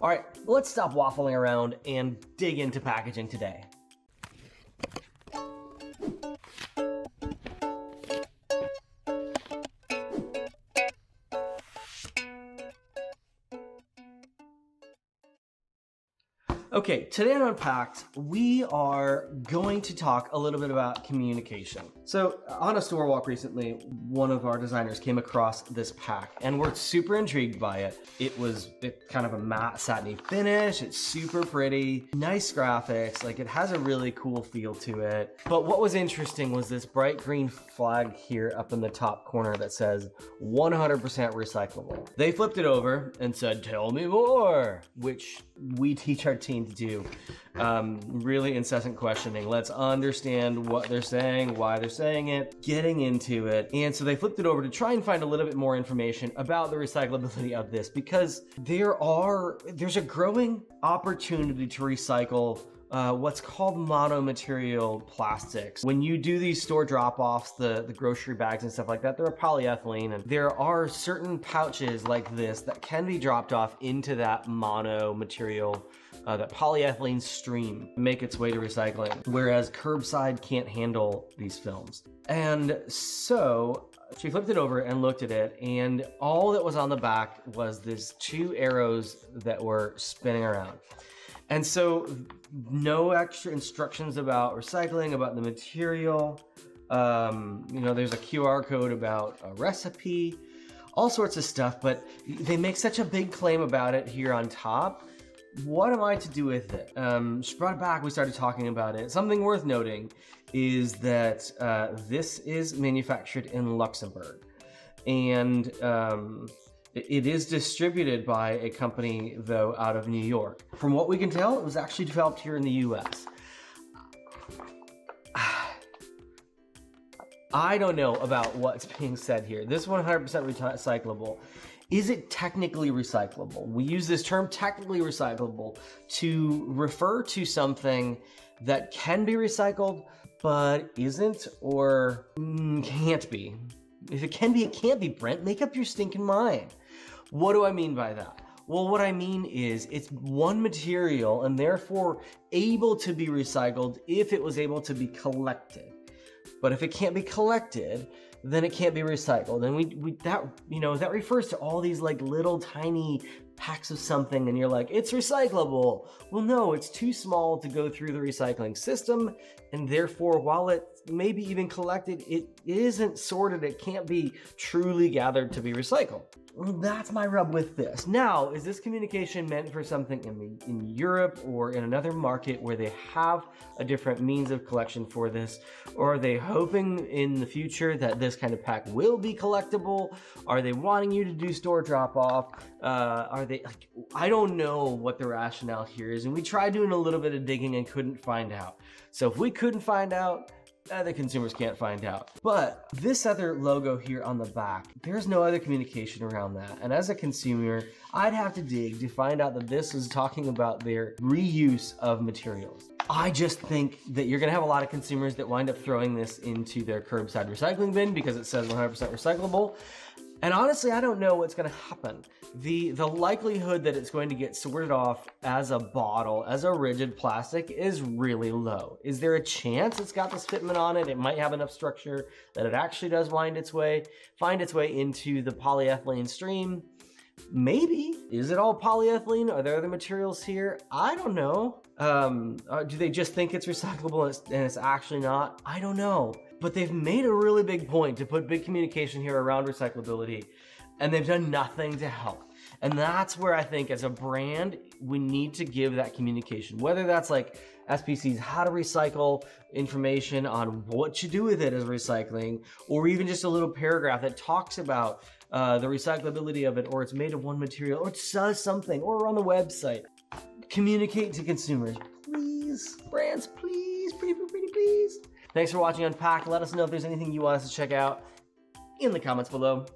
All right, let's stop waffling around and dig into packaging today. Okay, today on Unpacked, we are going to talk a little bit about communication. So on a store walk recently, one of our designers came across this pack and we're super intrigued by it. It's kind of a matte satiny finish. It's super pretty, nice graphics. Like, it has a really cool feel to it. But what was interesting was this bright green flag here up in the top corner that says 100% recyclable. They flipped it over and said, "Tell me more," which we teach our team to do. Really incessant questioning. Let's understand what they're saying, why they're saying it, getting into it. And so they flipped it over to try and find a little bit more information about the recyclability of this, because there's a growing opportunity to recycle what's called monomaterial plastics. When you do these store drop-offs, the grocery bags and stuff like that, they're polyethylene, and there are certain pouches like this that can be dropped off into that monomaterial, that polyethylene stream, make its way to recycling, whereas curbside can't handle these films. And so she flipped it over and looked at it, and all that was on the back was these two arrows that were spinning around. And so no extra instructions about recycling, about the material. There's a QR code about a recipe, all sorts of stuff, but they make such a big claim about it here on top. What am I to do with it? She brought it back, we started talking about it. Something worth noting is that this is manufactured in Luxembourg, and it is distributed by a company, though, out of New York. From what we can tell, it was actually developed here in the US. I don't know about what's being said here. This 100% recyclable. Is it technically recyclable? We use this term technically recyclable to refer to something that can be recycled, but isn't or can't be. If it can be, it can't be, Brent. Make up your stinking mind. What do I mean by that? Well, what I mean is it's one material and therefore able to be recycled if it was able to be collected. But if it can't be collected, then it can't be recycled. And that refers to all these like little tiny packs of something, and you're like, it's recyclable. Well, no, it's too small to go through the recycling system, and therefore, while it may be even collected, it isn't sorted. It can't be truly gathered to be recycled. Well, that's my rub with this. Now, is this communication meant for something in Europe or in another market where they have a different means of collection for this? Or are they hoping in the future that this kind of pack will be collectible? Are they wanting you to do store drop-off? I don't know what the rationale here is, and we tried doing a little bit of digging and couldn't find out. So if we couldn't find out, the consumers can't find out. But this other logo here on the back, there's no other communication around that. And as a consumer, I'd have to dig to find out that this is talking about their reuse of materials. I just think that you're gonna have a lot of consumers that wind up throwing this into their curbside recycling bin because it says 100% recyclable. And honestly, I don't know what's gonna happen. The likelihood that it's going to get sorted off as a bottle, as a rigid plastic, is really low. Is there a chance it's got this fitment on it? It might have enough structure that it actually does find its way into the polyethylene stream. Maybe. Is it all polyethylene? Are there other materials here? I don't know. Do they just think it's recyclable and it's actually not? I don't know. But they've made a really big point to put big communication here around recyclability, and they've done nothing to help. And that's where I think as a brand, we need to give that communication, whether that's like SPC's how to recycle information on what you do with it as recycling, or even just a little paragraph that talks about the recyclability of it, or it's made of one material, or it says something, or on the website. Communicate to consumers, please. Brands, please, pretty please. Thanks for watching Unpacked. Let us know if there's anything you want us to check out in the comments below.